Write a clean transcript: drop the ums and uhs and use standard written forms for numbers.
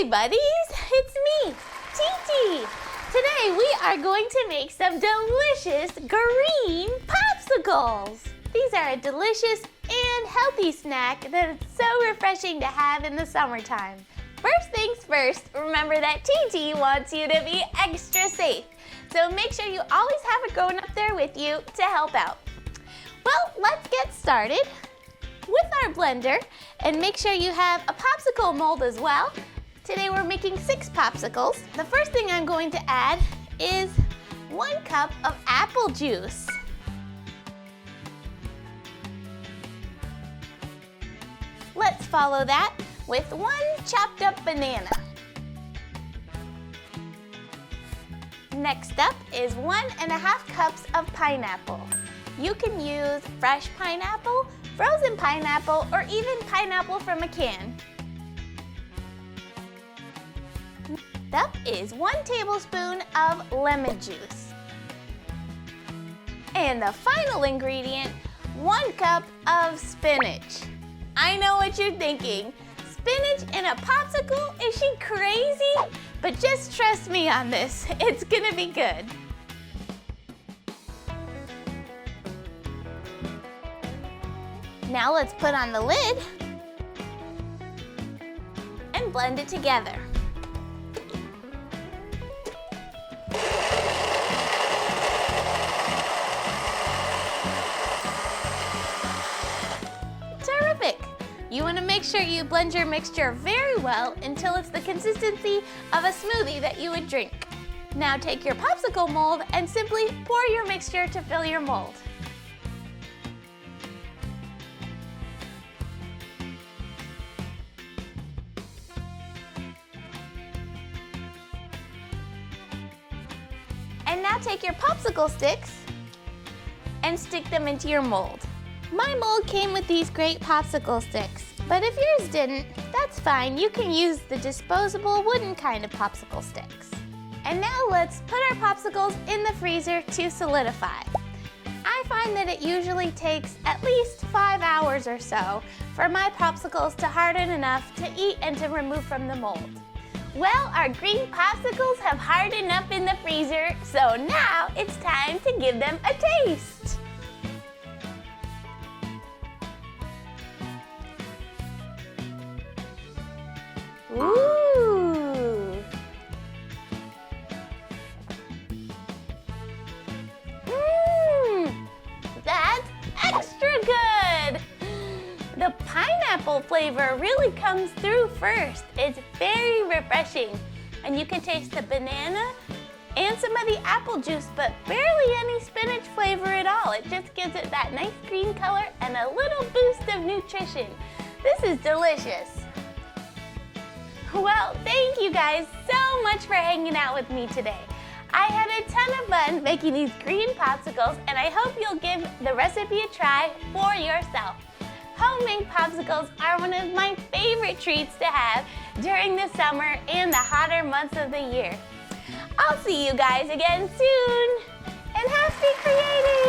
Hi buddies, it's me, Teeti. Today we are going to make some delicious green popsicles. These are a delicious and healthy snack that is so refreshing to have in the summertime. First things first, remember that Teeti wants you to be extra safe. So make sure you always have a grown-up there with you to help out. Well, let's get started with our blender, and make sure you have a popsicle mold as well. Today we're making 6 popsicles. The first thing I'm going to add is 1 cup of apple juice. Let's follow that with 1 chopped up banana. Next up is 1½ cups of pineapple. You can use fresh pineapple, frozen pineapple, or even pineapple from a can. Next up is 1 tablespoon of lemon juice. And the final ingredient, 1 cup of spinach. I know what you're thinking. Spinach in a popsicle? Is she crazy? But just trust me on this, it's gonna be good. Now let's put on the lid and blend it together. Terrific! You want to make sure you blend your mixture very well until it's the consistency of a smoothie that you would drink. Now take your popsicle mold and simply pour your mixture to fill your mold. And now take your popsicle sticks and stick them into your mold. My mold came with these great popsicle sticks, but if yours didn't, that's fine. You can use the disposable wooden kind of popsicle sticks. And now let's put our popsicles in the freezer to solidify. I find that it usually takes at least 5 hours or so for my popsicles to harden enough to eat and to remove from the mold. Well, our green popsicles have hardened up in the freezer, so now it's time to give them a taste. Ooh! That's extra good! The pineapple flavor really comes through first. It's very refreshing. And you can taste the banana and some of the apple juice, but barely any spinach flavor at all. It just gives it that nice green color and a little boost of nutrition. This is delicious. Well, thank you guys so much for hanging out with me today. I had a ton of fun making these green popsicles, and I hope you'll give the recipe a try for yourself. Homemade popsicles are one of my favorite treats to have during the summer and the hotter months of the year. I'll see you guys again soon, and happy creating!